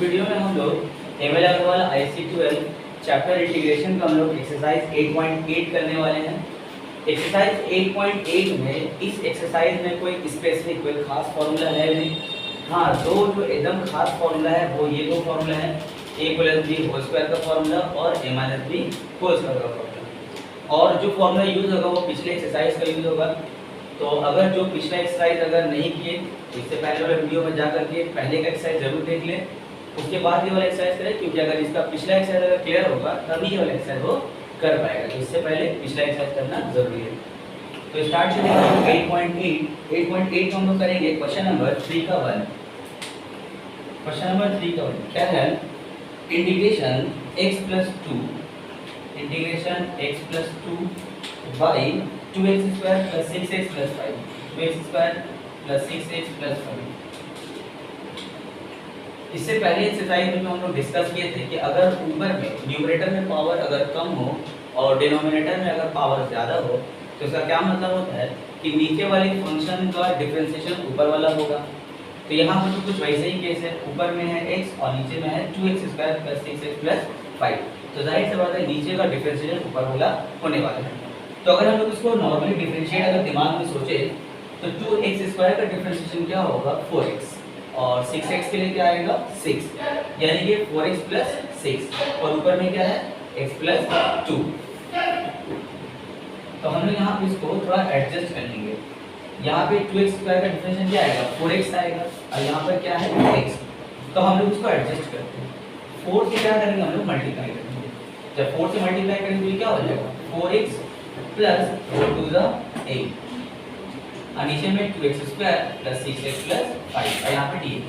Video में हम लोग ML Agarwal IC 12 chapter integration का हम लोग एक्सरसाइज 8.8 करने वाले हैं। एक्सरसाइज 8.8 में इस एक्सरसाइज में कोई स्पेसिफिक कोई खास फॉर्मूला है नहीं। हाँ, दो जो एकदम खास फॉर्मूला है वो ये दो फॉर्मूला है, a plus b whole square का फॉर्मूला और a minus b whole square का फॉर्मूला। और जो फॉर्मूला यूज होगा वो पिछले एक्सरसाइज का यूज होगा। तो अगर जो पिछला एक्सरसाइज अगर नहीं किए तो इससे पहले वाले वीडियो में जाकर के पहले का एक्सरसाइज जरूर देख लें, उसके बाद ये वाला एक्सरसाइज करें, क्योंकि अगर इसका पिछला एक्सरसाइज अगर क्लियर होगा तभी ये वाला एक्सरसाइज वो कर पाएगा। तो इससे पहले पिछला एक्सरसाइज करना जरूरी है। तो स्टार्ट करेंगे 8.8 हम लोग करेंगे क्वेश्चन नंबर 3 का 1। क्वेश्चन नंबर 3 का 1 क्या है? Integration x plus 2 by 2x square plus 6x plus 5 2x square plus 6x plus 5। इससे पहले एक्सरसाइज में हम लोग डिस्कस किए थे कि अगर ऊपर में न्यूमरेटर में पावर अगर कम हो और डिनोमिनेटर में अगर पावर ज़्यादा हो तो इसका क्या मतलब होता है कि नीचे वाले फंक्शन का डिफरेंशिएशन ऊपर वाला होगा। तो यहाँ पर तो कुछ वैसे ही केस है, ऊपर में है x और नीचे में है 2x square plus 6x plus 5। तो जाहिर सी बात है नीचे का डिफरेंशिएशन ऊपर वाला होने वाला है। तो अगर हम लोग इसको नॉर्मली डिफरेंशिएट अगर दिमाग में सोचे तो 2x स्क्वायर का डिफरेंशिएशन क्या होगा 4x और 6x के लिए क्या आएगा 6, यानी कि 4x प्लस 6 और ऊपर में क्या है x प्लस 2। तो हम लोग यहाँ पे इसको थोड़ा एडजस्ट कर लेंगे। यहाँ पे 2x स्क्वायर का डिफरेंशिएशन क्या आएगा 4x आएगा और यहाँ पर क्या है x। तो हम लोग इसको एडजस्ट करते हैं। 4 से क्या करेंगे हम लोग मल्टीप्लाई करेंगे। जब 4 से मल्टीप्लाई करेंगे तो क्या हो जाएगा 4x प्लस 4 टू द 8 और नीचे में 2x square plus 6x plus 5 और यहाँ पे dx।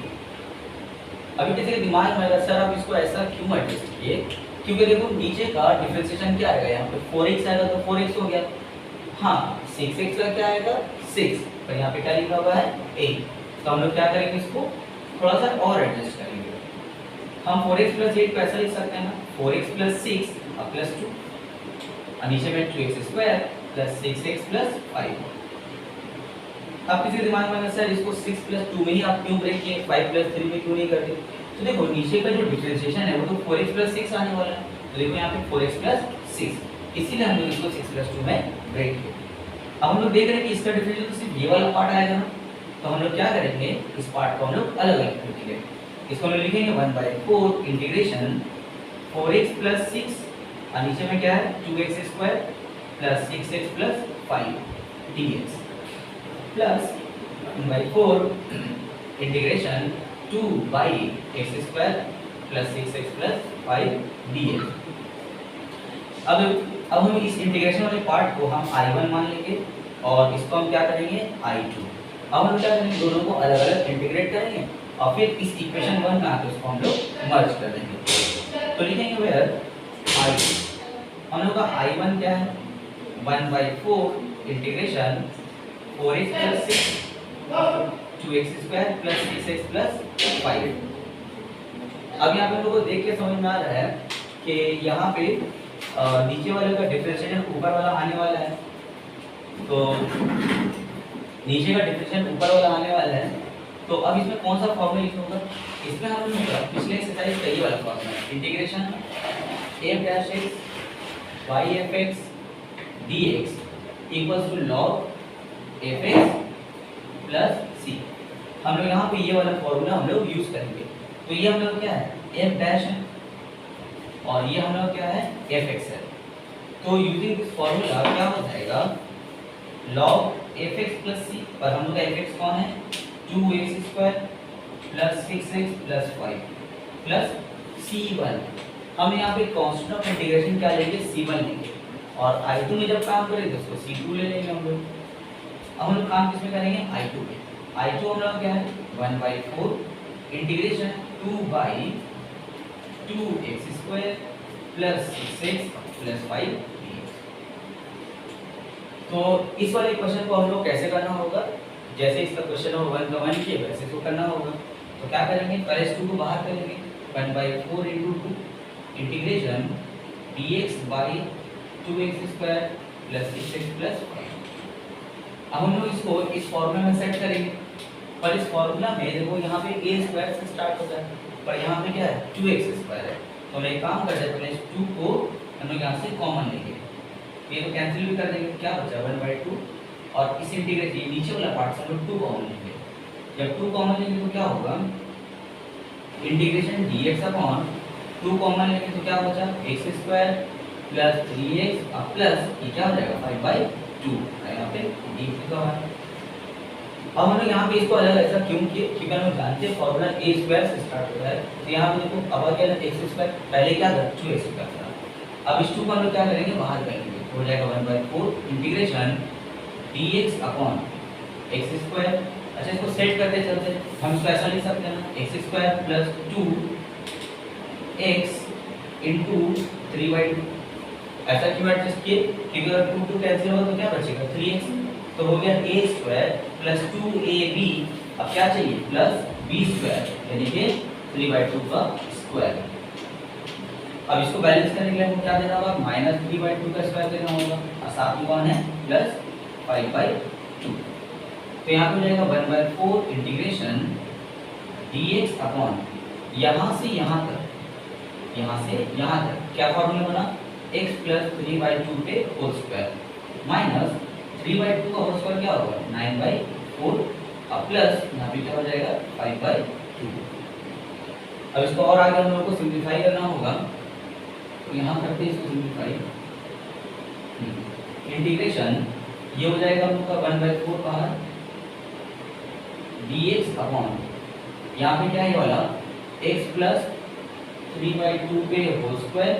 अभी किसी के दिमाग में आएगा सर आप इसको ऐसा क्यों एडजस्ट किए? क्योंकि देखो नीचे का डिफरेंशिएशन क्या आएगा, यहाँ पे 4x आएगा तो 4x हो गया। हाँ 6x का क्या आएगा 6 और यहाँ पे क्या लिखा हुआ है 8। तो हम लोग क्या करेंगे इसको थोड़ा सा और एडजस्ट करेंगे। हम 4x प्लस 8 को ऐसा लिख सकते हैं ना 4x प्लस 6 और प्लस 2 और नीचे में 2x square plus 6x plus 5। अब किसी दिमाग में सर इसको 6 प्लस 2 में ही आप क्यों ब्रेक किए 5 प्लस 3 में क्यों नहीं करते? तो देखो नीचे का जो डिफरेंशिएशन है वो तो 4x प्लस 6 आने वाला है। तो देखो यहाँ पे 4x प्लस 6, इसीलिए हम लोग इसको 6 प्लस 2 में ब्रेक किए। अब हम लोग देख रहे हैं कि इसका डिफरेंशिएशन तो सिर्फ ये वाला पार्ट आएगा ना, तो हम लोग क्या करेंगे इस पार्ट को हम लोग अलग अलग लिखेंगे। इसको हम लोग लिखेंगे 1/4 इंटीग्रेशन 4x प्लस 6 और नीचे में क्या है 2x square plus 6x plus 5 dx plus 1/4 integration 2/x square plus 6x plus 5 dx। अब हम इस इंटीग्रेशन वाले पार्ट को हम I1 मान लेंगे और इसको हम क्या करेंगे I2। अब हम क्या करेंगे दोनों को अलग अलग इंटीग्रेट करेंगे और फिर इस इक्वेशन 1 में आके उसको हम लोग मर्ज कर देंगे। तो लिखेंगे वेयर I2, हम लोग का I1 क्या है 1/4 integration 4x plus 6 2x square plus 6x plus 5। अब यहाँ पे हम लोग को देख के समझ में आ रहा है कि यहाँ पे नीचे वाले का डिफरेंशिएशन ऊपर वाला आने वाला है। तो नीचे का डिफरेंशिएशन ऊपर वाला आने वाला है, तो अब इसमें कौन सा फॉर्मूला यूज होगा? इसमें हम लोग पिछले एक्सरसाइज का ये वाला फॉर्मूला है integration f dash x y fx dx equals to log fx plus c। हम लोग यहाँ पे ये वाला फॉर्मूला हम लोग यूज करेंगे। तो ये हम लोग क्या है f डैश है और ये हम लोग क्या है fx है। तो यूजिंग दिस फॉर्मूला क्या हो जाएगा log fx प्लस c पर हम लोग का fx कौन है 2x square plus 6x plus 5 plus c1। हम यहाँ पे कांस्टेंट ऑफ इंटीग्रेशन क्या लेंगे c1 लेंगे और I2 में जब काम करेंगे उसको c2 ले लेंगे हम लोग। अब हम लोग काम किसमें करेंगे I2 में। I2 हम लोग क्या है 1/4 integration 2/2x square plus 6x plus 5 dx। तो इस वाले क्वेश्चन को हम लोग कैसे करना होगा, जैसे इसका क्वेश्चन हो 1 का 1 किए वैसे इसको करना होगा। तो क्या करेंगे पहले इस 2 को बाहर करेंगे 1/4 × 2 integration dx by 2x square plus 6x plus 5। अब हम लोग इसको इस फॉर्मूला में सेट करेंगे। पर इस फॉर्मूला में देखो यहाँ पे a स्क्वायर से स्टार्ट होता है, पर यहाँ पे क्या है 2x स्क्वायर है। तो हम एक काम करते हैं, पहले इस 2 को हम लोग यहाँ से कॉमन लेंगे, ये तो कैंसिल भी कर देंगे, क्या बचा 1/2, और इस इंटीग्रेट ये नीचे वाला पार्ट से हम लोग 2 कॉमन लेंगे। जब 2 कॉमन लेंगे तो क्या होगा, इंटीग्रेशन dx अपॉन 2 कॉमन लेंगे तो क्या बचा x square plus 3x plus ये क्या हो जाएगा 5/2, यहाँ पे d लिखा हुआ है। अब हम लोग यहाँ पे इसको अलग ऐसा क्यों किए, क्योंकि हम लोग जानते हैं फॉर्मूला a स्क्वायर से स्टार्ट होता है, तो यहाँ पे देखो अब क्या है x स्क्वायर, पहले क्या था 2x स्क्वायर था, अब इस 2 को हम लोग क्या करेंगे बाहर करेंगे, हो जाएगा 1/4 integration dx upon x square. अच्छा इसको सेट करते चलते, हम इसको ऐसा लिख सकते हैं ना x square plus 2x into 3/2, ऐसा क्यों एडजस्ट किए, क्योंकि अगर 2 कैंसिल होगा तो क्या बचेगा 3x, तो हो गया a स्क्वायर प्लस 2ab, अब क्या चाहिए प्लस b स्क्वायर, यानी कि 3/2 का स्क्वायर। अब इसको बैलेंस करने के लिए हमको क्या देना होगा, -3/2 का स्क्वायर देना होगा, और साथ में कौन है प्लस 5/2, तो यहाँ पे हो जाएगा 1/4 इंटीग्रेशन dx अपॉन यहाँ से यहाँ तक, यहाँ से यहाँ तक क्या फॉर्मूला बना, x प्लस 3/2 पे होल स्क्वायर माइनस 3/2 का होल स्क्वायर क्या होगा 9/4, और प्लस यहाँ पे क्या हो जाएगा 5/2। अब इसको और आगे हम लोग को सिंप्लीफाई करना होगा, तो यहाँ करते हैं इसको सिंप्लीफाई, इंटीग्रेशन ये हो जाएगा हम लोग का 1/4 बाहर dx अपॉन यहाँ पे क्या है वाला x प्लस 3/2 पे होल स्क्वायर।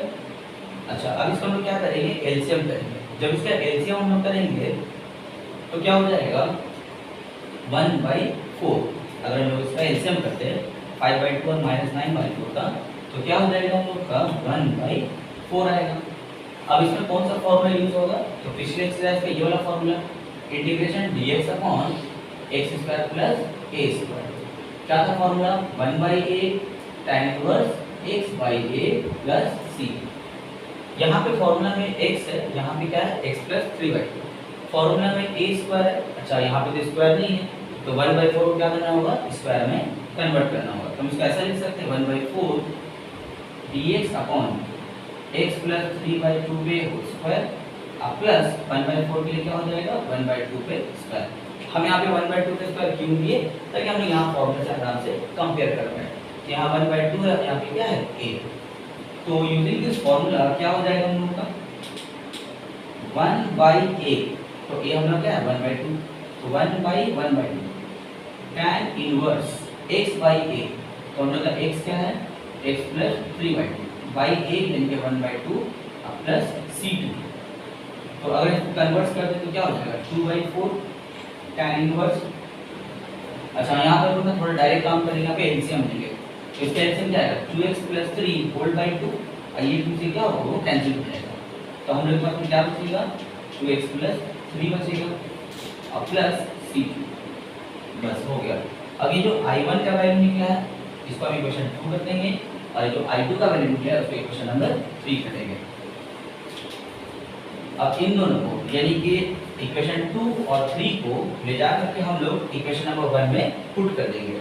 अच्छा अब इसको हम लोग क्या करेंगे एलसीएम करेंगे, जब इसका एलसीएम हम लोग करेंगे तो क्या हो जाएगा 1/4, अगर हम लोग इसका एलसीएम करते हैं 5/2 और -9/4 का, तो क्या हो जाएगा हम लोग का 1/4 आएगा। अब इसमें कौन सा फॉर्मूला यूज होगा, तो पिछले एक्सरसाइज का ये वाला formula, integration dx upon x square plus a square, क्या था formula 1/a tan inverse x/a plus c। यहाँ पे फॉर्मूला में x है, यहाँ पे क्या है x प्लस 3/2, फॉर्मूला में a स्क्वायर है, अच्छा यहाँ पे तो स्क्वायर नहीं है, तो 1/4 को क्या करना होगा स्क्वायर में कन्वर्ट करना होगा, तो हम इसको ऐसा लिख सकते हैं 1/4 dx अपॉन x प्लस 3/2 पे होल स्क्वायर, अब प्लस 1/4 के लिए क्या हो जाएगा 1/2 पे स्क्वायर। हम यहाँ पे 1/2 पे स्क्वायर क्यों लिए, ताकि हम यहाँ फॉर्मूला से आराम से कंपेयर कर पाए, यहाँ 1/2 है, यहाँ पे क्या है a, तो यूजिंग दिस फॉर्मूला क्या हो जाएगा हम लोगों का 1/a, तो a हम लोग क्या है 1/2, तो 1/1/2 tan इनवर्स x/a, तो हम लोग का x क्या है x प्लस 3/2 बाई a यानी 1/2 प्लस c2, तो अगर इसको कन्वर्ट कर दे तो क्या हो जाएगा 2/4 tan इनवर्स। अच्छा यहाँ पर हम थोड़ा डायरेक्ट काम करेंगे, यहाँ पे एलसीएम लेंगे, तो इसका एलसीएम क्या आएगा 2x प्लस 3 होल बाई 2, और ये 2 से क्या होगा वो कैंसिल हो जाएगा, तो हम लोग के पास क्या बचेगा 2x प्लस 3 बचेगा और प्लस c2, बस हो गया। अब ये जो I1 का वैल्यू निकला है इसको हम इक्वेशन 2 कर देंगे, और जो I2 का वैल्यू निकला है उसको इक्वेशन नंबर 3 कर देंगे। अब इन दोनों को यानी कि इक्वेशन 2 और 3 को ले जा करके हम लोग इक्वेशन नंबर 1 में पुट कर देंगे।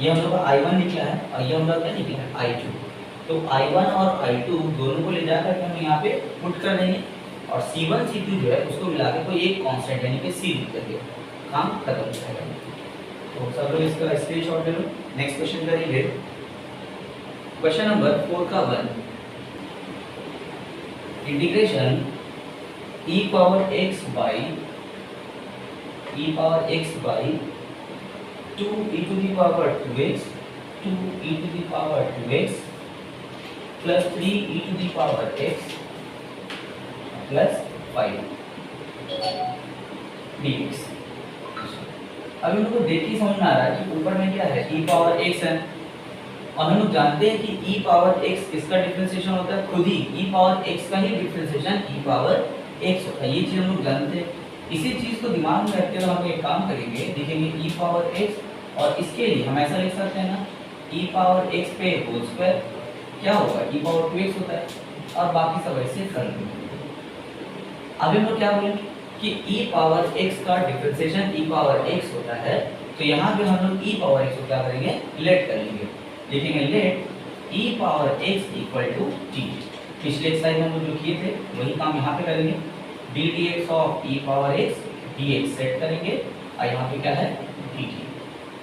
ये हम लोग का I1 निकला है और ये हम लोग क्या निकला है I2, तो I1 और I2 दोनों को ले जा करके हम यहाँ पे पुट कर देंगे, और C1 C2 जो है उसको मिला के कोई एक कांस्टेंट यानी कि C लिख देंगे, काम खत्म हो जाएगा। तो सब लोग इसका स्क्रीनशॉट ले लो। नेक्स्ट क्वेश्चन करेंगे, क्वेश्चन नंबर 4 का 1, integration e power x by 2 e to the power 2x 2 e to the power 2x plus 3 e to the power x plus 5 dx। अब हम लोग को देख के समझ में आ रहा है कि ऊपर में क्या है e पावर x है, और हम लोग जानते हैं कि e पावर x किसका डिफरेंशिएशन होता है, खुद ही e पावर x का ही डिफरेंशिएशन e पावर x होता है, ये चीज हम लोग जानते हैं। इसी चीज को दिमाग में रखते हुए हम एक काम करेंगे, देखेंगे e पावर x, और इसके लिए हम ऐसा लिख सकते हैं ना e पावर x पे होल स्क्वायर क्या होगा e पावर 2x होता है, और बाकी सब ऐसे कर लेंगे। अभी हम लोग क्या बोलेंगे कि e पावर x का डिफरेंशिएशन e पावर x होता है तो यहाँ पे हम लोग e पावर x को क्या करेंगे, लेट करेंगे, लिखेंगे let e power x equal to t। पिछले एक्सरसाइज में हम लोग जो किए थे वही काम यहाँ पे करेंगे, d dx of e power x dx set करेंगे और यहाँ पे क्या है dt।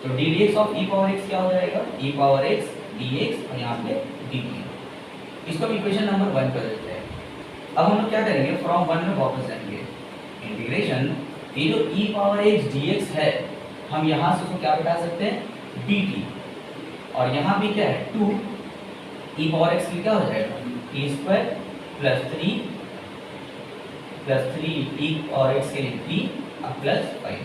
तो d dx of e power x क्या हो जाएगा, e पावर x dx और यहाँ पे dt। इसको हम इक्वेशन नंबर 1 कर देते हैं। अब हम लोग क्या करेंगे, फ्रॉम 1 में वापस जाएंगे, इंटीग्रेशन ये जो e पावर x dx है हम यहाँ से उसको क्या बता सकते हैं dt, और यहाँ भी क्या है 2 e पावर x क्या हो जाएगा t स्क्वायर प्लस 3 e और x के लिए 3 और प्लस 5।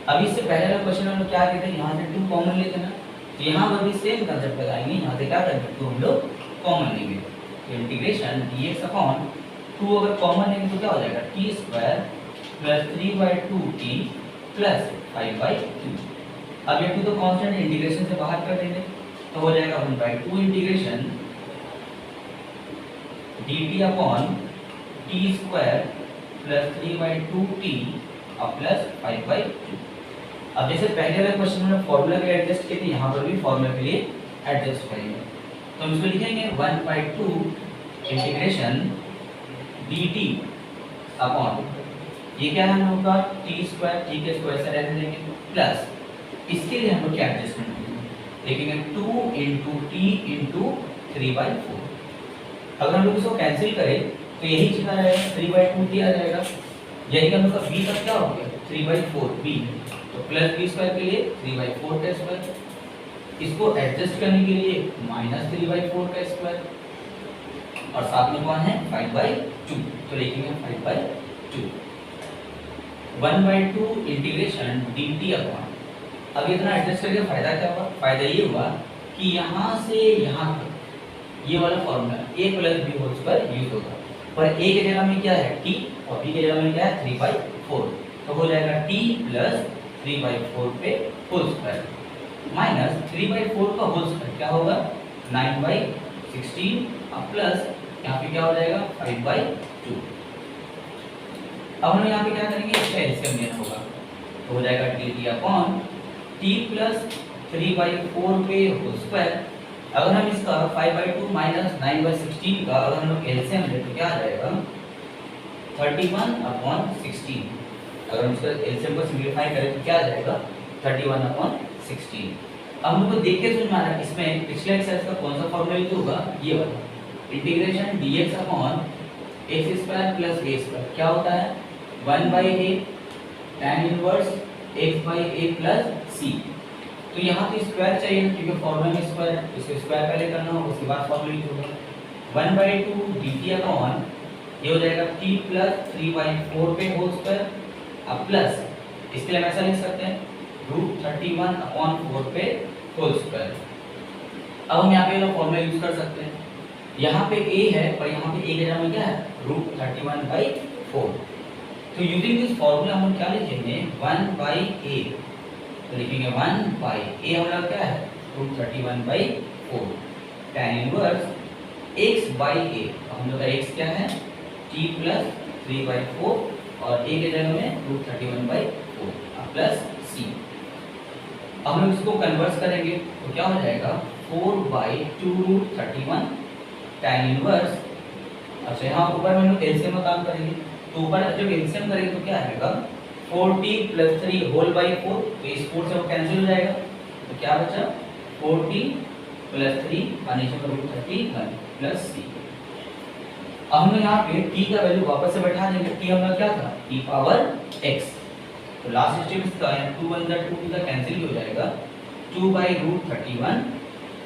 अब इससे पहले वाला क्वेश्चन हम लोग क्या कहते हैं, यहाँ से 2 कॉमन लेते हैं, तो यहाँ पर भी सेम कंसेप्ट लगाएंगे, यहाँ से क्या करेंगे 2 हम लोग कॉमन लेंगे, तो इंटीग्रेशन dx अपॉन 2 अगर कॉमन लेंगे तो क्या हो जाएगा t square plus 3/2t plus 5/2। अब ये 2 तो कांस्टेंट इंटीग्रेशन से बाहर कर देंगे तो हो जाएगा 1/2 integration dt upon t square plus 3/2t और प्लस 5/2। अब जैसे पहले वाले क्वेश्चन में फॉर्मूला के एडजस्ट किए थे, यहाँ पर भी फॉर्मूला के लिए एडजस्ट करेंगे, तो हम इसको लिखेंगे 1/2 इंटीग्रेशन dt अपॉन ये क्या है हम लोग का t स्क्वायर, t के स्क्वायर से रहने देंगे, प्लस इसके लिए हम लोग क्या एडजस्टमेंट देखेंगे 2 इंटू टी इंटू 3/4। अगर हम लोग इसको कैंसिल करें तो यही चीज आ जाएगा 3/2 दिया जाएगा, यही हम लोग का b का क्या हो गया 3/4 b, तो प्लस b स्क्वायर के लिए 3/4 का स्क्वायर, इसको एडजस्ट करने के लिए माइनस 3/4 का स्क्वायर और साथ में कौन है 5/2, तो लिखेंगे 5/2 1/2 इंटीग्रेशन dt अपॉन। अब इतना एडजस्ट करके फायदा क्या हुआ, फायदा ये हुआ कि यहाँ से यहाँ तक ये वाला formula a plus b whole square use होगा, पर a के जगह में क्या है t और b के जगह में क्या है 3/4, तो हो जाएगा t प्लस 3/4 पे होल स्क्वायर माइनस 3/4 का होल स्क्वायर क्या होगा 9/16 और प्लस यहाँ पे क्या हो जाएगा 5/2। अब हम यहाँ पे क्या करेंगे, इसका एलसीएम लेना होगा, तो हो जाएगा dt अपॉन t प्लस 3/4 पे होल स्क्वायर। अगर हम इसका 5/2 माइनस 9/16 का अगर हम लोग एलसीएम ले तो क्या आ जाएगा 31/16। अगर हम इसका एलसीएम को सिंपलीफाई करें तो क्या आ जाएगा 31/16। अब हम लोग को देख के समझ में आ रहा है इसमें पिछले एक्सरसाइज का कौन सा फॉर्मूला यूज होगा, ये वाला integration dx upon x square plus a square क्या होता है 1/a tan inverse x by a plus c। तो यहाँ तो स्क्वायर चाहिए क्योंकि फॉर्मूला में स्क्वायर है, इसको स्क्वायर पहले करना होगा उसके बाद फॉर्मूला यूज होगा 1/2 dt अपॉन ये हो जाएगा t प्लस 3/4 पे होल स्क्वायर अब प्लस इसके लिए हम ऐसा लिख सकते हैं √31/4 पे होल स्क्वायर। अब हम यहाँ पे ये फॉर्मूला यूज कर सकते हैं, यहाँ पे a है पर यहाँ पे a के जगह में क्या है √31/4, तो यूजिंग दिस फॉर्मूला हम क्या लिखेंगे 1/a, तो लिखेंगे 1/a हमारा क्या है √31/4 tan inverse x by a, हम लोग का x क्या है t प्लस 3/4 और a के जगह में √31/4 प्लस c। अब हम इसको कन्वर्ट करेंगे तो क्या हो जाएगा 4/2√31 tan इनवर्स। अच्छा यहाँ ऊपर में हम एलसीएम में काम करेंगे, तो ऊपर जब एलसीएम करेंगे तो क्या आएगा 4t प्लस 3 होल बाई 4, तो इस 4 से वो कैंसिल हो जाएगा, तो क्या बचा 4t प्लस 3 और नीचे में √31 प्लस c। अब हम यहाँ पे t का वैल्यू वापस से बैठा देंगे, t हमारा क्या था e पावर x, तो लास्ट स्टेप इसका 2 1 2 का कैंसिल हो जाएगा 2/√31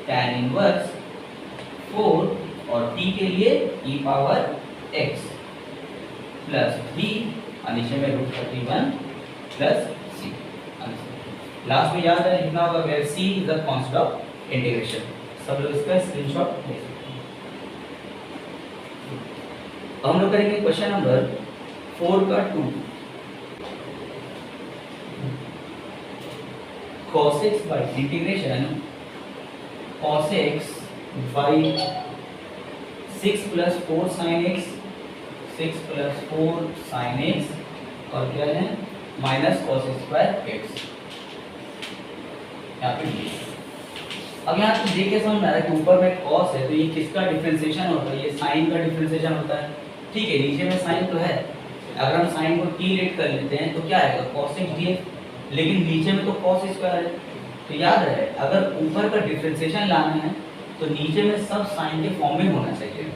tan इनवर्स 4 और t के लिए e पावर x प्लस 3 और नीचे में √31 प्लस c। लास्ट में याद है लिखना होगा where c is the constant of integration. सब लोग इसका स्क्रीनशॉट ले सकते हैं। हम लोग करेंगे क्वेश्चन नंबर 4 का 2 cos x by integration cos x by 6 plus 4 sin x 6 plus 4 sin x और क्या है माइनस cos स्क्वायर x। यहाँ पे डी। अब यहाँ पे देख के समझ में आ रहा है कि ऊपर में कॉस है तो ये किसका डिफरेंशिएशन होता है, ये साइन का डिफरेंशिएशन होता है। ठीक है, नीचे में साइन तो है, अगर हम साइन को टी लेट कर लेते हैं तो क्या आएगा cos x dx, लेकिन नीचे में तो cos स्क्वायर है। तो याद रहे अगर ऊपर का डिफरेंशिएशन लाना है तो नीचे में सब साइन के फॉर्म में होना चाहिए।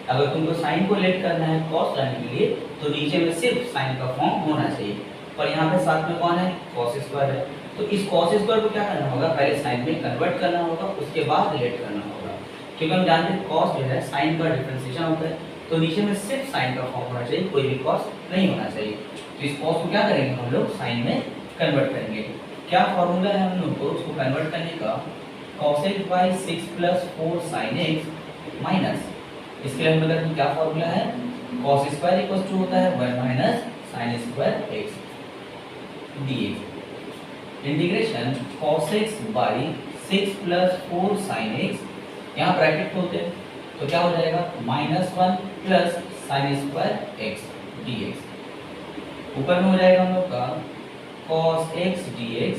अगर तुमको साइन को लेट करना है cos लाने के लिए तो नीचे में सिर्फ साइन का फॉर्म होना चाहिए, पर यहाँ पे साथ में कौन है cos स्क्वायर है। तो इस cos स्क्वायर को क्या करना होगा, पहले साइन में कन्वर्ट करना होगा, उसके बाद लेट करना होगा, क्योंकि हम जानते हैं cos जो है साइन का डिफरेंशिएशन होता है, तो नीचे में सिर्फ साइन का फॉर्म होना चाहिए, कोई भी cos नहीं होना चाहिए। तो इस cos को क्या करेंगे हम लोग साइन में कन्वर्ट करेंगे। क्या फॉर्मूला है हम लोग को उसको कन्वर्ट करने का, cos x by 6 plus 4 sin x minus, इसके लिए हम लोग क्या फॉर्मूला है, cos स्क्वायर इक्वल टू होता है 1 minus sin square x dx। Integration cos x by 6 plus 4 sin x, यहाँ ब्रैकेट खोलते हैं तो क्या हो जाएगा -1 plus sin square x dx। ऊपर में हो जाएगा हम लोग का cos x dx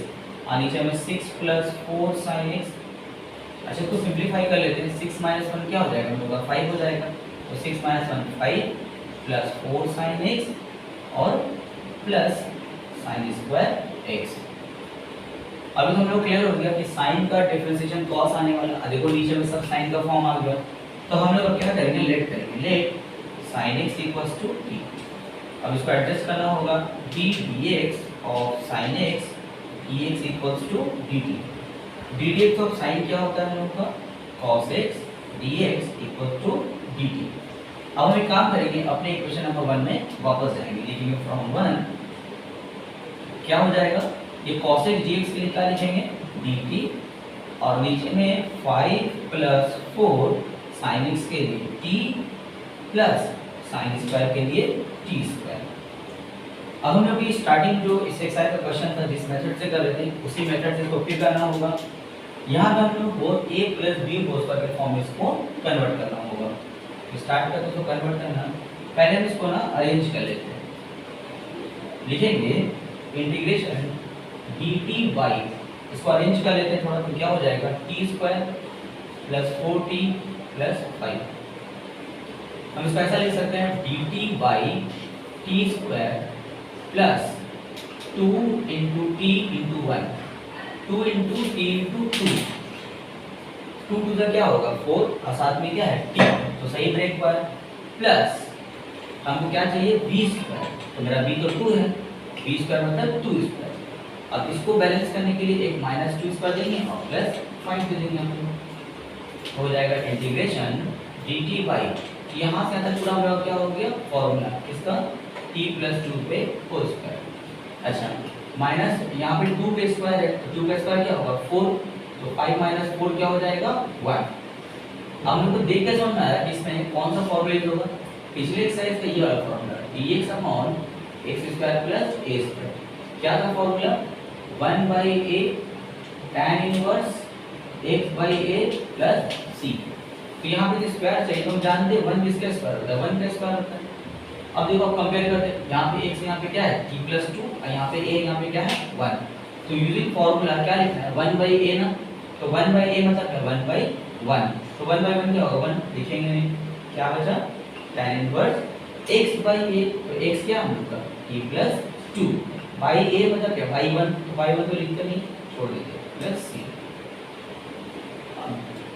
और नीचे में 6 प्लस 4 sin x। अच्छा इसको सिंप्लीफाई कर लेते हैं, 6 माइनस 1 क्या हो जाएगा हम लोग का 5 हो जाएगा, तो 6 माइनस 1 5 प्लस 4 sin x और प्लस sin स्क्वायर x। अभी हम लोग क्लियर हो गया कि साइन का डिफरेंशिएशन cos आने वाला, देखो नीचे में सब साइन का फॉर्म आ गया, तो हम लोग क्या करेंगे लेट करेंगे, let sin x equals to t। अब इसको एडजस्ट करना होगा, d dx of sin x dx equals to dt। d dx of sin क्या होता है हम लोग का cos x dx equals to dt। अब हम एक काम करेंगे, अपने इक्वेशन नंबर 1 में वापस जाएंगे, लिखेंगे फ्रॉम 1 क्या हो जाएगा, ये cos x dx के लिए क्या लिखेंगे dt, और नीचे में 5 प्लस 4 sin x के लिए t प्लस sin स्क्वायर के लिए t स्क्वायर। अब हम लोग की स्टार्टिंग जो इस एक्सरसाइज का क्वेश्चन था जिस मेथड से कर रहे थे उसी मेथड से कॉपी करना होगा। यहाँ पर हम लोग को a plus b whole square के फॉर्म में इसको कन्वर्ट करना होगा। तो स्टार्ट करते तो कन्वर्ट करना, पहले हम इसको ना अरेंज कर लेते हैं, लिखेंगे इंटीग्रेशन dt बाई, इसको अरेंज कर लेते हैं थोड़ा, तो क्या हो जाएगा t square plus 4t plus 5। हम इसको ऐसा लिख सकते हैं dt by t square plus 2 into t into 1, 2 into t into 2, 2 to the क्या होगा 4 और साथ में क्या है t, तो सही ब्रेक पर प्लस हमको क्या चाहिए b स्क्वायर, तो मेरा b तो 2 है, b स्क्वायर मतलब 2 स्क्वायर। अब इसको बैलेंस करने के लिए एक -2 स्क्वायर देंगे और प्लस 5 दे देंगे हम लोग, हो जाएगा इंटीग्रेशन dt बाई, यहाँ से अंदर पूरा मेरा क्या हो गया फॉर्मूला इसका t प्लस 2 पे होल स्क्वायर। अच्छा माइनस यहाँ पे 2 का स्क्वायर है तो 2 का स्क्वायर क्या होगा 4, तो 5 माइनस 4 क्या हो जाएगा 1। हम लोग को देख के समझ में आया कि इसमें कौन सा फॉर्मूला यूज होगा, पिछले एक्सरसाइज का ये वाला formula dx upon x square plus a square. क्या था formula 1 by a tan inverse x by a plus c। तो यहाँ पे स्क्वायर चाहिए तो हम जानते हैं 1 किसका स्क्वायर होता है 1 का स्क्वायर होता है। अब देखो आप कंपेयर करते हैं, यहाँ पे x यहाँ पे क्या है t प्लस 2 और यहाँ पे a यहाँ पे क्या है 1, तो यूजिंग फॉर्मूला क्या लिखना है 1 बाई a ना, तो 1 बाई a मतलब क्या 1 बाई 1, तो 1 बाई 1 क्या होगा 1 लिखेंगे नहीं, क्या बचा tan inverse x by a, तो x क्या हम लोग का t प्लस 2 बाई a मतलब क्या बाई 1, तो बाई 1 तो लिखते नहीं छोड़ देते प्लस c।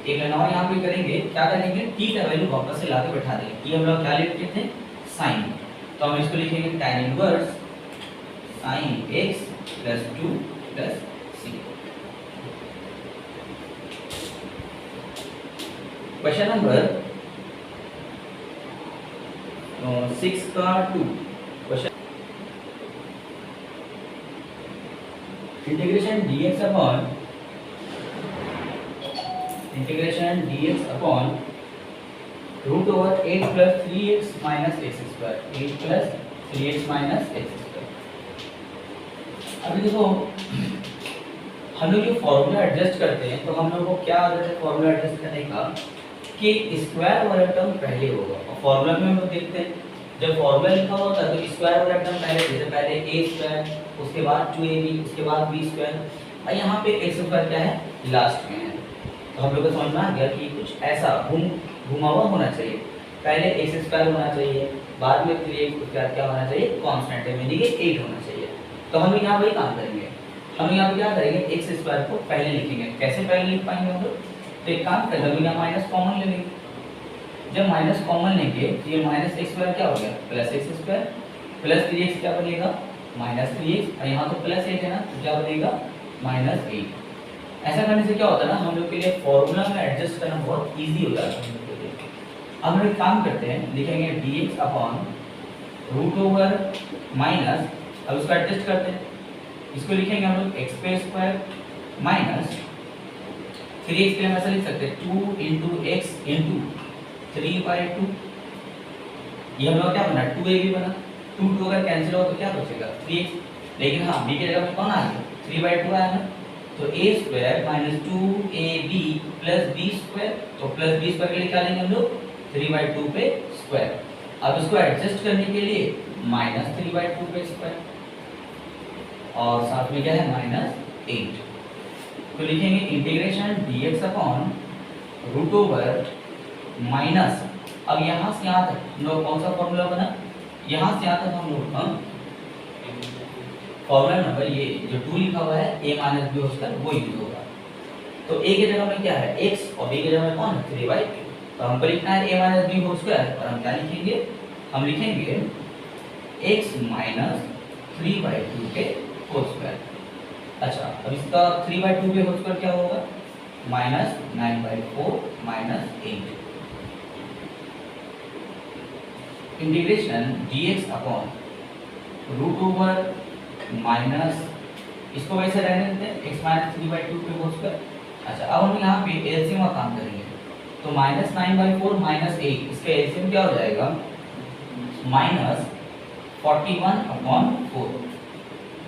एक नया यहाँ पे करेंगे, क्या करेंगे t का वैल्यू वापस से लाके बैठा देंगे, t हम लोग क्या लिखते थे sin, तो हम इसको लिखेंगे tan inverse sin x plus 2 plus c। Question number 6 का 2 question, integration dx upon root over 8 plus 3x minus x square, 8 plus 3x minus x square. अभी देखो हम लोग जो फॉर्मूला एडजस्ट करते हैं तो हम लोग को क्या आदत है फॉर्मूला एडजस्ट करने का कि स्क्वायर वाला टर्म पहले होगा, और फॉर्मूला में हम लोग देखते हैं जब फॉर्मूला लिखा होता है तो स्क्वायर वाला टर्म पहले, जैसे पहले a स्क्वायर उसके बाद 2ab उसके बाद b स्क्वायर। और यहाँ पे एक्स स्क्वायर क्या है, लास्ट में है। तो हम लोग को समझ में आ गया कि कुछ ऐसा घुमा हुआ होना चाहिए, पहले एक्स स्क्वायर होना चाहिए, बाद में 3x स्क्वायर क्या होना चाहिए, कांस्टेंट है, यानी कि 8 होना चाहिए। तो हम यहाँ वही काम करेंगे, हम यहाँ पे क्या करेंगे, एक्स स्क्वायर को पहले लिखेंगे। कैसे पहले लिख पाएंगे हम लोग, तो एक काम करेंगे, हम यहाँ माइनस कॉमन ले लेंगे। जब माइनस कॉमन लेंगे तो ये माइनस एक्स स्क्वायर क्या हो गया, plus x square, plus 3x क्या बनेगा, माइनस 3x, और यहाँ तो प्लस 8 है ना, तो क्या बनेगा, माइनस 8। ऐसा करने से क्या होता है ना, हम लोग के लिए फॉर्मूला में एडजस्ट करना बहुत ईजी हो जाता है हम लोग के लिए। अब हम एक काम करते हैं, लिखेंगे dx upon root over minus, अब उसको एडजस्ट करते हैं, इसको लिखेंगे हम लोग एक्स स्क्वायर माइनस 3x के लिए हम ऐसा लिख सकते हैं 2 इंटू एक्स इंटू 3/2। ये हम लोग क्या बना, 2ab बना, 2 अगर कैंसिल हो तो क्या बचेगा, 3x। लेकिन हाँ b की जगह में कौन आ गया, 3/2 आया ना, तो a square minus 2ab plus b square, तो प्लस b स्क्वायर के लिए क्या लेंगे हम लोग, 3/2 पे स्क्वायर। अब इसको एडजस्ट करने के लिए माइनस 3/2 पे स्क्वायर, और साथ में क्या है, माइनस 8। तो लिखेंगे integration dx upon root over minus, अब यहाँ से यहाँ तक हम लोग कौन सा फॉर्मूला बना, यहाँ से यहाँ तक हम लोग फॉर्मूला नंबर ये जो 2 लिखा हुआ है a माइनस बी होकर वो यूज होगा। तो a की जगह में क्या है x, और b की जगह में कौन है 3/2। तो हमको लिखना है a minus b whole square, और हम क्या लिखेंगे, हम लिखेंगे x माइनस 3/2 के होल स्क्वायर। अच्छा, अब इसका 3/2 के होल स्क्वायर क्या होगा, minus 9/4 minus 8। Integration dx upon root over minus, इसको वैसे रहने देते हैं x माइनस 3/2 के होल स्क्वायर। अच्छा, अब हम यहाँ पे एलसीएम का काम करेंगे, तो माइनस 9/4 माइनस 8, इसका एलसीएम क्या हो जाएगा, माइनस 41/4।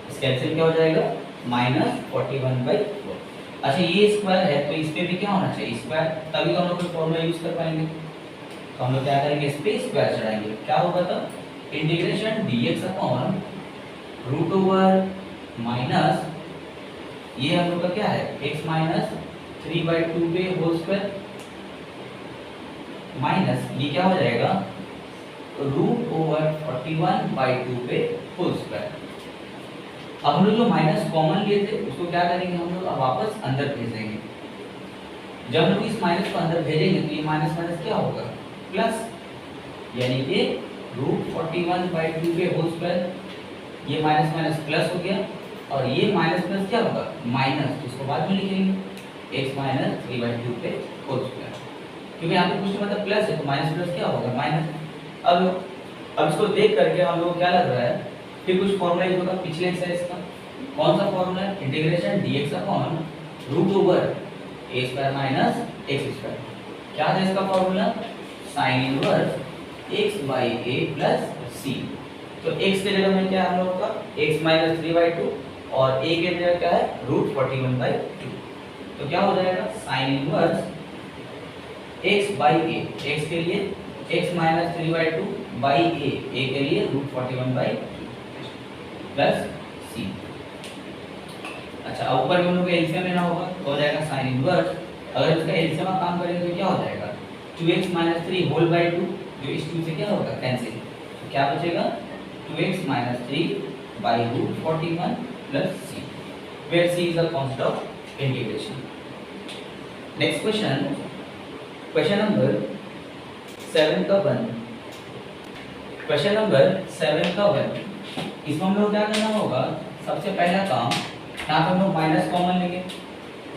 इसका एलसीएम क्या हो जाएगा, माइनस 41/4। अच्छा, ये स्क्वायर है तो इस पे भी क्या होना चाहिए, स्क्वायर, तभी तो हम लोग फॉर्मूला यूज कर पाएंगे। तो हम लोग क्या करेंगे, इस पे स्क्वायर चढ़ाएंगे, क्या होगा तब, integration dx upon root over minus, ये हम लोग का क्या है, x माइनस 3/2 पे होल स्क्वायर, माइनस ये क्या हो जाएगा, रूट ओवर 41/2 पे होल स्क्वायर। अब हम लोग जो माइनस कॉमन लिए थे उसको क्या करेंगे, हम लोग अब वापस अंदर भेज देंगे। जब हम लोग इस माइनस को अंदर भेजेंगे तो ये माइनस माइनस क्या होगा, प्लस, यानी कि रूट 41/2 के होल स्क्वायर, ये माइनस माइनस प्लस हो गया, और ये माइनस प्लस क्या होगा, माइनस, इसको बाद में लिखेंगे x माइनस 3/2 पे होल स्क्वायर, क्योंकि यहाँ पे कुछ मतलब प्लस है तो माइनस प्लस क्या होगा, माइनस। अब इसको देख करके हम लोग क्या लग रहा है, फिर कुछ फॉर्मूला यूज होगा पिछले एक्सरसाइज का। कौन सा फॉर्मूला है, integration dx upon root over a square minus x square. क्या था इसका formula, sine inverse x/a plus c। तो x के जगह में क्या है हम लोग का, x माइनस 3/2, और a के जगह क्या है, रूट 41/2। तो क्या हो जाएगा, साइन इनवर्स x/a, x के लिए x माइनस 3/2 बाई a के लिए रूट 41/2 प्लस c। अच्छा, अब ऊपर में हम लोग को एलसीएम लेना होगा, तो हो जाएगा साइन इनवर्स, अगर इसका एलसीएम का काम करेंगे तो क्या हो जाएगा, 2x माइनस 3/2, जो इस 2 से क्या होगा, कैंसिल, तो क्या बचेगा, 2x minus 3 by root 41 plus c, where c is the constant of integration. Next question, question number 7 का 1, क्वेश्चन नंबर 7 का 1। इसमें हम लोग क्या करना होगा, सबसे पहला काम, यहाँ पे हम लोग माइनस कॉमन लेंगे।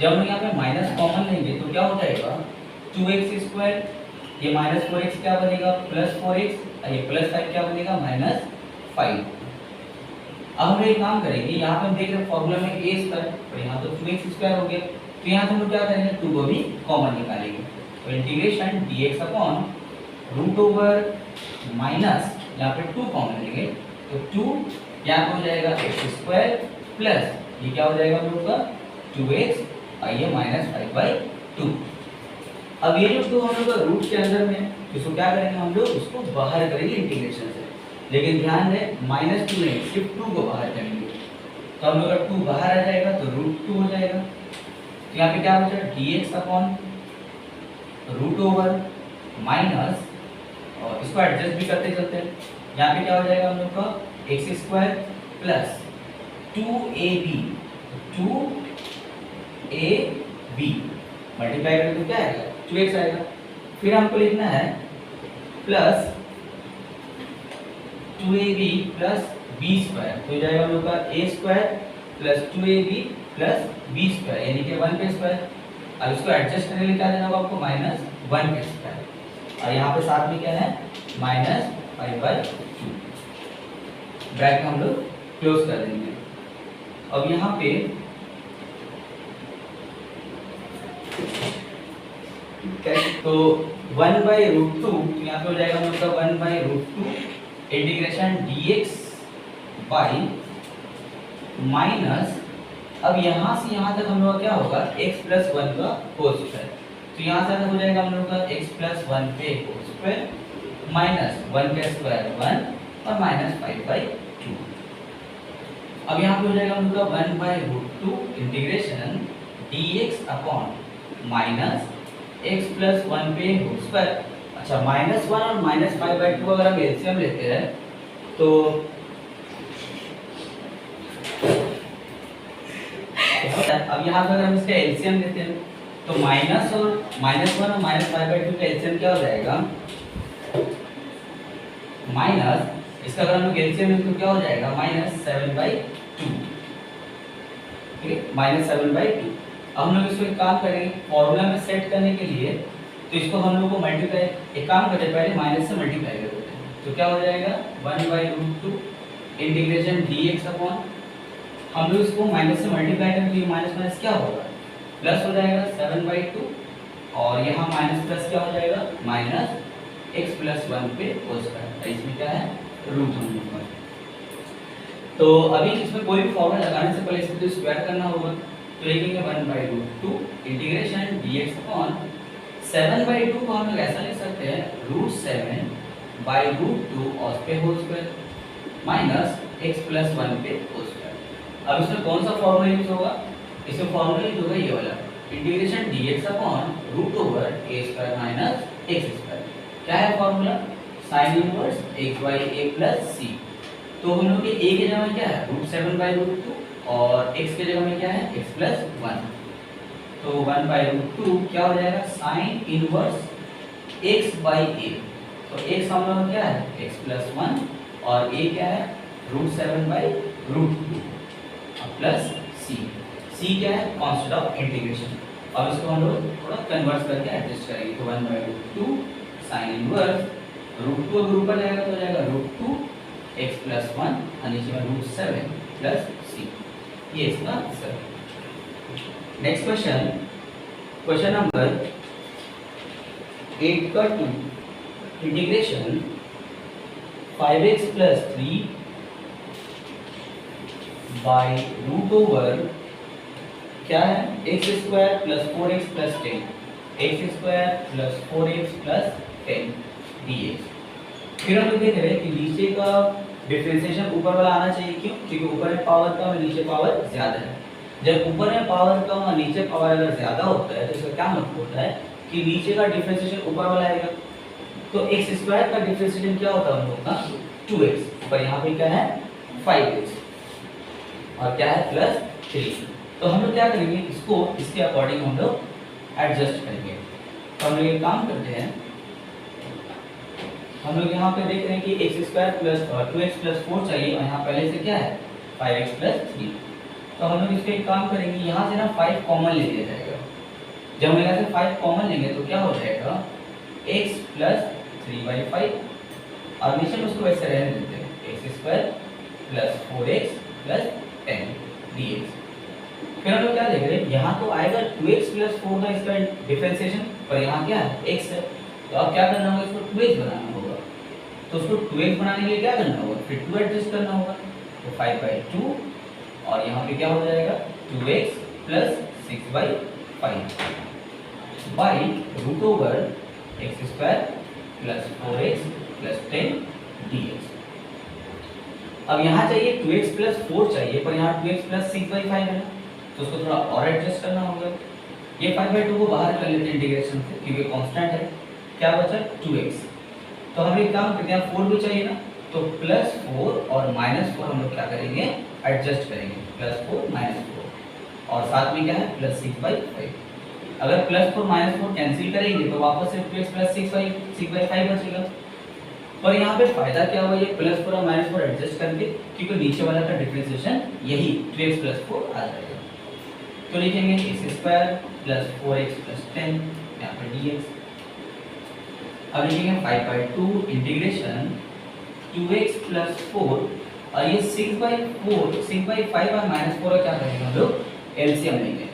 जब हम यहाँ पे माइनस कॉमन लेंगे तो क्या हो जाएगा, 2x स्क्वायर, ये माइनस 4x क्या बनेगा, प्लस 4x, और ये प्लस 5 क्या बनेगा, माइनस 5। अब हम एक काम करेंगे, यहाँ पे हम देख रहे हैं फॉर्मूला में a स्क्वायर, और यहाँ तो 2x स्क्वायर हो गया, तो यहाँ से हम लोग क्या करेंगे, 2 को भी कॉमन निकालेंगे। तो integration dx upon root over minus, यहाँ पे 2 कॉमन लेंगे, तो 2 यहाँ पे हो जाएगा x स्क्वायर प्लस ये क्या हो जाएगा हम लोग का 2x, और ये माइनस 5/2। अब ये जो 2 हम लोग का रूट के अंदर में, इसको क्या करेंगे हम लोग, उसको बाहर करेंगे इंटीग्रेशन से, लेकिन ध्यान दें माइनस 2 नहीं, सिर्फ 2 को बाहर करेंगे। तो हम लोग का 2 बाहर आ जाएगा तो √2 हो जाएगा। तो यहाँ पे क्या बचा dx upon root over minus, और इसको एडजस्ट भी करते चलते हैं, यहाँ पे क्या हो जाएगा हम लोग का x square plus 2ab multiply करेंगे तो क्या आएगा 2x आएगा। फिर हमको लिखना है plus 2ab plus b square, तो हो जाएगा हम लोग का a square plus 2ab plus b square यानी कि 1 का स्क्वायर। अब इसको एडजस्ट करने के लिए क्या देना होगा आपको -1 का स्क्वायर, और यहाँ पे साथ में क्या है -5/2 ब्रैकेट हम लोग क्लोज कर देंगे। अब यहाँ पे तो 1/√2, तो यहाँ पे हो जाएगा हम लोग का 1/√2 इंटीग्रेशन dx बाई माइनस, अब यहाँ से यहाँ तक हम लोग का क्या होगा x प्लस 1 का होल स्क्वायर, तो यहाँ से हो जाएगा हम लोग का x प्लस 1 पे होल स्क्वायर माइनस 1 का स्क्वायर 1 और माइनस 5/2। अब यहाँ पे हो जाएगा हम लोग का 1/√2 integration dx upon minus x plus 1 पे होल स्क्वायर। अच्छा, -1 और -5/2 अगर हम एलसीएम लेते हैं तो अब यहाँ पर अगर हम इसका एलसीएम लेते हैं तो -1 और -5/2 का एलसीएम क्या हो जाएगा माइनस, इसका अगर हम लोग एलसीएम लेते तो क्या हो जाएगा -7/2, ठीक है -7/2। अब हम लोग इसको एक काम करेंगे फॉर्मूला में सेट करने के लिए, तो इसको हम लोग को मल्टीप्लाई, एक काम करते हैं पहले माइनस से मल्टीप्लाई कर देते हैं, तो क्या हो जाएगा 1/√2 इंटीग्रेशन dx अपॉन, हम लोग इसको माइनस से मल्टीप्लाई करेंगे तो माइनस माइनस क्या होगा प्लस हो जाएगा 7/2, और यहाँ माइनस प्लस क्या हो जाएगा -x प्लस 1 पे होल स्क्वायर, इसमें क्या है रूट हम लोग का। तो अभी इसमें कोई भी फॉर्मूला लगाने से पहले इसको तो स्क्वायर करना होगा, तो लिखेंगे 1/√2 इंटीग्रेशन dx अपॉन 7/2 को हम लोग ऐसा लिख सकते हैं √7/√2 और पे whole square minus x plus 1 पे होल स्क्वायर। अब इसमें कौन सा फॉर्मूला यूज होगा, इसमें फॉर्मूला यूज होगा ये वाला integration dx upon √a² minus x square. क्या है formula sin inverse x/a plus c। तो हम लोग के a के जगह में क्या है √7/√2 और x के जगह में क्या है x प्लस 1, तो 1/√2 क्या हो जाएगा sin इनवर्स x/a, तो x हम लोग क्या है x प्लस 1 और a क्या है √7/√2 प्लस c क्या है कांस्टेंट ऑफ इंटीग्रेशन। अब इसको हम लोग थोड़ा कन्वर्ट करके एडजस्ट करेंगे, तो 1/√2 sin इनवर्स √2 अगर ऊपर जाएगा तो हो जाएगा √2 x प्लस 1 और नीचे में √7 प्लस c, ये इसका आंसर है। नेक्स्ट क्वेश्चन, क्वेश्चन नंबर 8 का 2 integration 5x plus 3 by root over क्या है x² plus 4x plus 10, x² plus 4x plus 10 dx। फिर हम लोग देख रहे हैं कि नीचे का डिफरेंशिएशन ऊपर वाला आना चाहिए, क्यों? क्योंकि ऊपर में पावर कम और नीचे पावर ज्यादा है। जब ऊपर में पावर कम और नीचे पावर अगर ज्यादा होता है तो इसका क्या मतलब होता है कि नीचे का डिफरेंशिएशन ऊपर वाला आएगा, तो x² का डिफरेंशिएशन क्या होता है हम लोग का 2x, पर यहाँ पे क्या है 5x और क्या है प्लस 3। तो हम लोग क्या करेंगे इसको इसके अकॉर्डिंग हम लोग एडजस्ट करेंगे। तो हम लोग ये काम करते हैं, हम लोग यहाँ पे देख रहे हैं कि x² प्लस 2x प्लस 4 चाहिए और यहाँ पहले से क्या है 5x प्लस 3। तो हम लोग इसको एक काम करेंगे, यहाँ से ना 5 कॉमन ले लिया जाएगा। जब हम यहाँ से 5 कॉमन लेंगे तो क्या हो जाएगा x प्लस 3/5 और नीचे में उसको वैसे रहने देते हैं x² plus 4x plus 10 dx। फिर हम लोग क्या देख रहे हैं, यहाँ तो आएगा 2x प्लस 4 का इसका डिफरेंशिएशन, पर यहाँ क्या है x है, तो अब क्या करना होगा इसको 2x बनाना होगा। तो उसको 2x बनाने के लिए क्या करना होगा फिर 2 एडजस्ट करना होगा, तो 5/2 और यहाँ पे क्या हो जाएगा 2x plus 6/5 by root over x² plus 4x plus 10 dx। अब यहाँ चाहिए 2x प्लस 4 चाहिए, पर यहाँ 2x प्लस 6/5 है ना, तो उसको थोड़ा और एडजस्ट करना होगा। ये 5/2 को बाहर कर लेते हैं इंटीग्रेशन से, क्योंकि कांस्टेंट है। क्या बचा 2x। तो हम एक काम करते हैं, 4 भी चाहिए ना, तो +4 और -4 हम लोग क्या करेंगे, एडजस्ट करेंगे। +4 -4 और साथ में क्या है +6/5। अगर +4 -4 कैंसिल करेंगे तो वापस से 2x प्लस 6/5 बचेगा। पर यहाँ पे फायदा क्या हुआ, ये +4 और -4 एडजस्ट करके, क्योंकि नीचे वाला का डिफरेंशिएशन यही 2x + 4 आ जाएगा। तो लिखेंगे x² + 4x + 10 यहाँ पर dx। अब लिखेंगे 5/2 इंटीग्रेशन 2x + 4 और ये 6/5 और -4 क्या करेंगे हम लोग एलसीएम लेंगे।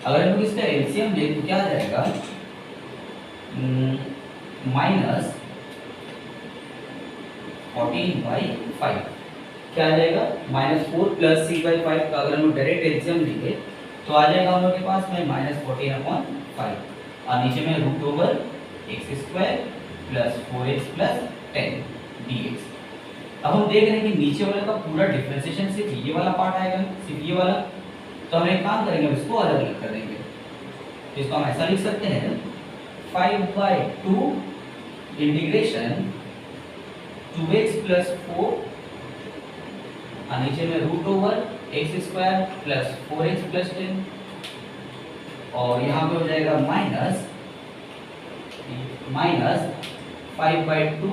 अगर हम लोग इसका एलसीएम लें तो क्या आ जाएगा, -14/5 क्या आ जाएगा, -4 + 6/5 का अगर हम लोग डायरेक्ट एलसीएम लेंगे तो आ जाएगा हम लोग के पास में -14/5 और नीचे में x² + 4x + 10 dx। अब हम देख रहे हैं कि नीचे वाले का पूरा डिफरेंशिएशन सिर्फ ये वाला पार्ट आएगा, सिर्फ ये वाला। तो हम एक काम करेंगे, इसको अलग अलग कर देंगे। तो इसको हम ऐसा लिख सकते हैं 5/2 इंटीग्रेशन 2x + 4 और नीचे में x² + 4x + 10 और यहाँ पे हो जाएगा -5/2।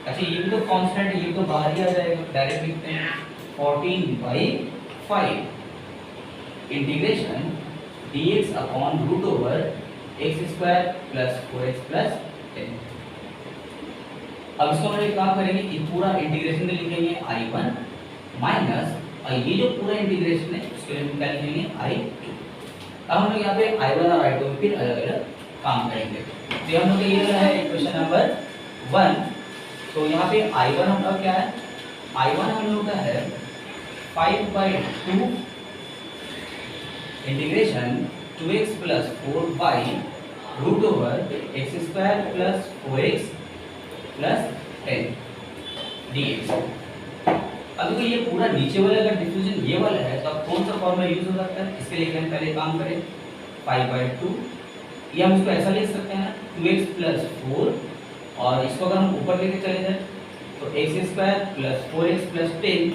अच्छा ये भी तो कांस्टेंट है, ये तो बाहर ही आ जाएगा, डायरेक्ट लिखते हैं 14/5 integration dx upon x² + 4x + 10। अब इसको हम एक काम करेंगे, ये पूरा इंटीग्रेशन में लिखेंगे I1 माइनस और ये जो पूरा इंटीग्रेशन है उसके लिए हम क्या लिखेंगे I2। अब हम लोग यहाँ पे I1 और I2 में फिर अलग अलग काम करेंगे। तो हम लोग ये वाला है इक्वेशन नंबर 1। तो यहाँ पे I1 हम लोग क्या है, I1 हम लोग का है 5/2 integration 2x + 4 x² + 4x + 10 dx। अब देखो ये पूरा नीचे वाला का डिफरेंशिएशन ये वाला है, तो अब कौन सा फॉर्मूला यूज हो सकता है, इसके लिए हम पहले काम करें 5/2। ये हम इसको ऐसा लिख सकते हैं 2x + 4 और इसको अगर हम ऊपर लेके चले जाए तो x² + 4x + 10,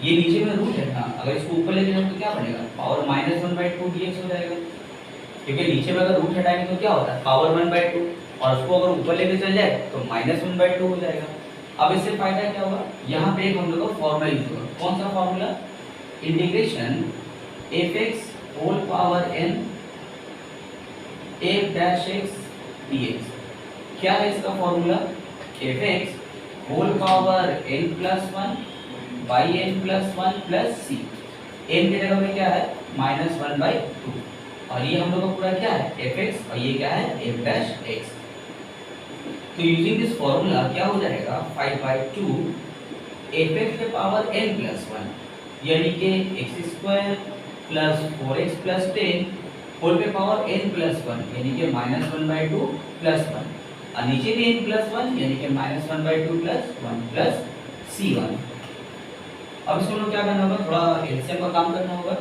ये नीचे में रूट है ना, अगर इसको ऊपर लेके जाए तो क्या बनेगा, पावर -1/2 dx हो जाएगा। क्योंकि नीचे में अगर रूट हटाएंगे तो क्या होता है पावर 1/2 और उसको अगर ऊपर लेके चल जाए तो -1/2 हो जाएगा। अब इससे फायदा क्या होगा, यहाँ पे एक हम लोग का फॉर्मूला यूज होगा। कौन सा formula, integration f(x) whole power n f' dx। क्या है इसका formula, f(x) whole power n + 1 n + 1 + c। n की जगह में क्या है -1/2 और ये हम लोग का पूरा क्या है f(x) और ये क्या है f'(x)। तो यूजिंग दिस फॉर्मूला क्या हो जाएगा 5/2 f(x) के पावर n + 1 यानी कि x² + 4x + 10 होल पे पावर n + 1 यानी कि -1/2 + 1 और नीचे भी n + 1 यानी कि -1/2 + 1 + c1। अब इसको लोग क्या करना होगा, थोड़ा एलसीएम का काम करना होगा।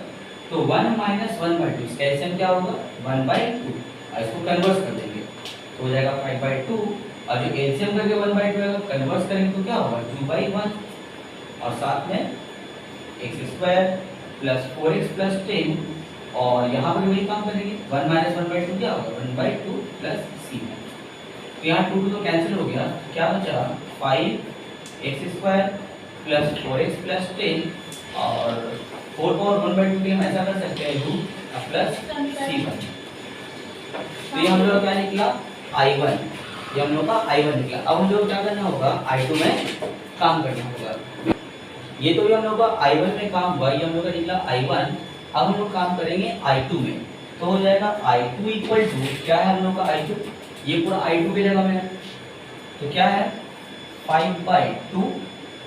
तो 1 - 1/2 इसका एलसीएम क्या होगा 1/2 और इसको कन्वर्ट कर देंगे तो हो जाएगा 5/2 और जो एलसीएम करके 1/2 है कन्वर्ट करेंगे तो क्या होगा 2/1 और साथ में x² + 4x + 10 और यहाँ पर वही काम करेंगे 1 - 1/2 क्या होगा 1/2 + c। तो यहाँ 2 तो कैंसिल हो गया, क्या बचा 5x² + 4x + 10 और 4 पावर 1/2 के हम ऐसा कर सकते हैं रूट प्लस c1। तो ये हम लोग क्या निकला I1, ये हम लोग का I1 निकला। अब हम लोग क्या करना होगा I2 में काम करना होगा। ये तो हम लोग का I1 में काम हुआ, ये हम लोग का निकला I1। अब हम लोग काम करेंगे I2 में, तो हो जाएगा I2 = क्या है हम लोग का I2, ये पूरा I2 की जगह में है तो क्या है 5/2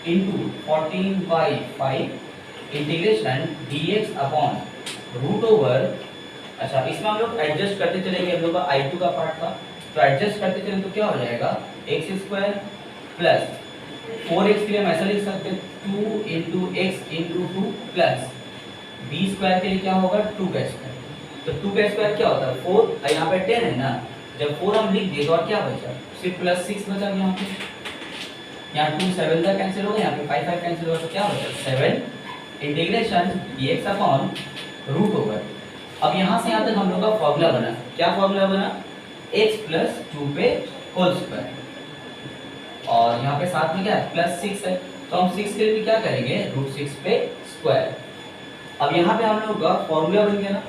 × 14/5 इंटीग्रेशन dx अपॉन अच्छा इसमें हम लोग एडजस्ट करते चलेंगे, हम लोग का I2 का पार्ट था तो एडजस्ट करते चलेंगे तो क्या हो जाएगा x² + 4x के लिए हम ऐसा लिख सकते हैं 2 into x into two plus b square के लिए क्या होगा 2 का स्क्वायर। तो 2 का स्क्वायर क्या होता है 4 और यहाँ पे 10 है ना, जब 4 हम लिख दिए तो और क्या बचा सिर्फ प्लस 6 बचा यहाँ पे, यहाँ 2 7 का कैंसिल होगा, यहाँ पे 5 5 कैंसिल होगा, तो क्या बचा 7 integration dx upon root over. अब यहाँ से यहाँ तक हम लोग का फॉर्मूला बना, क्या फॉर्मूला बना x प्लस 2 पे होल स्क्वायर और यहाँ पे साथ में क्या है प्लस 6 है, तो हम 6 के लिए भी क्या करेंगे रूट 6 पे स्क्वायर। अब यहाँ पे हम लोग का फॉर्मूला बन गया ना,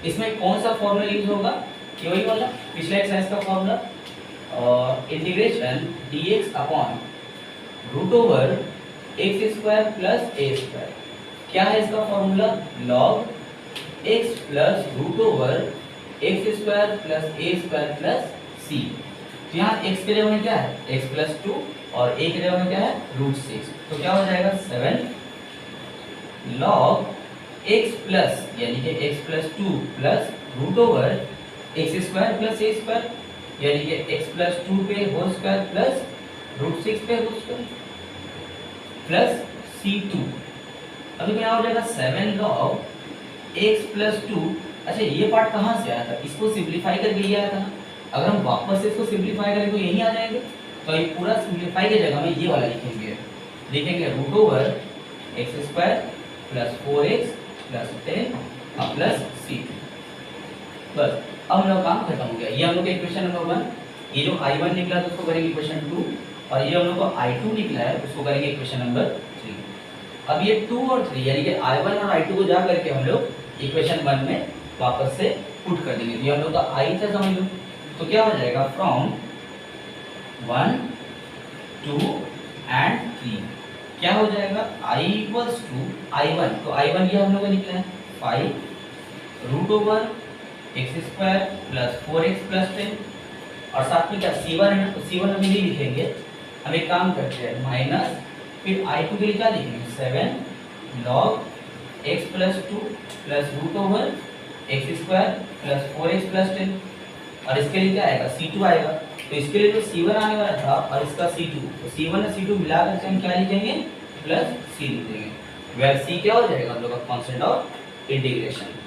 इसमें कौन सा फॉर्मूला यूज होगा ये वही वाला पिछले एक्सरसाइज का फॉर्मूला, और integration dx upon root over x square plus a square. क्या है इसका formula log x plus root over x square plus a square plus c. तो यहाँ x के लिए हमें क्या है x प्लस 2 और a के लिए हमें क्या है रूट 6, तो क्या हो जाएगा 7 log x प्लस यानी कि x plus 2 plus root over x square plus a square यानी कि x प्लस 2 पे होल स्क्वायर प्लस रूट 6 पे होल स्क्वायर प्लस c2। अभी क्या हो जाएगा 7 log x प्लस 2। अच्छा ये पार्ट कहाँ से आया था, इसको सिंप्लीफाई करके ये आया था ना, अगर हम वापस से इसको सिंप्लीफाई करें तो यही आ जाएंगे, तो ये पूरा सिंप्लीफाई की जगह में ये वाला लिखेंगे root over x square plus 4x plus 10 plus c2। बस अब हम लोग काम खत्म हो गया। ये हम लोग का इक्वेशन नंबर 1, ये जो i1 निकला तो उसको करेंगे इक्वेशन 2, और ये हम लोग को i2 निकला है उसको करेंगे इक्वेशन नंबर 3। अब ये 2 और 3 यानी कि i1 और i2 को जा करके हम लोग इक्वेशन 1 में वापस से पुट कर देंगे। ये हम लोग का i था समझ लो, तो क्या हो जाएगा फ्रॉम 1 2 एंड 3 क्या हो जाएगा i इक्वल्स टू i1, तो i1 ये हम लोग का निकला है 5 root over x square plus 4x plus 10 और साथ में क्या c1 है, तो c1 हम नहीं लिखेंगे, हम एक काम करते हैं माइनस फिर i2 के लिए क्या लिखेंगे 7 log x plus 2 plus root over x square plus 4x plus 10 और इसके लिए क्या आएगा c2 आएगा, तो इसके लिए जो c1 आने वाला था और इसका c2, तो c1 और c2 मिलाकर से हम क्या लिखेंगे प्लस c लिखेंगे, वेयर c क्या हो जाएगा हम लोग का कांस्टेंट ऑफ इंटीग्रेशन।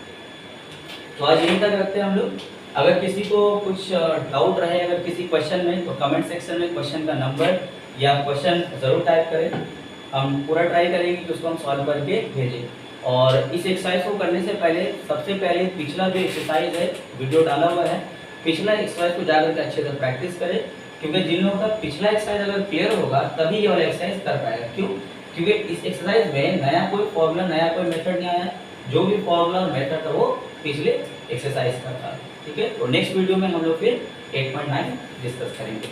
तो आज यहीं तक रखते हैं हम लोग। अगर किसी को कुछ डाउट रहे अगर किसी क्वेश्चन में, तो कमेंट सेक्शन में क्वेश्चन का नंबर या क्वेश्चन ज़रूर टाइप करें, हम पूरा ट्राई करेंगे कि उसको हम सॉल्व करके भेजें। और इस एक्सरसाइज को करने से पहले सबसे पहले पिछला जो एक्सरसाइज है वीडियो डाला हुआ है, पिछला एक्सरसाइज को जाकर के अच्छे से प्रैक्टिस करें, क्योंकि जिन लोगों का पिछला एक्सरसाइज अगर क्लियर होगा तभी ये वाला एक्सरसाइज कर पाएगा। क्यों? क्योंकि इस एक्सरसाइज में नया कोई फॉर्मूला नया कोई मेथड नहीं आया, जो भी फॉर्मूला और मेथड था वो पिछले एक्सरसाइज का था। ठीक है, तो नेक्स्ट वीडियो में हम लोग फिर 8.9 डिस्कस करेंगे।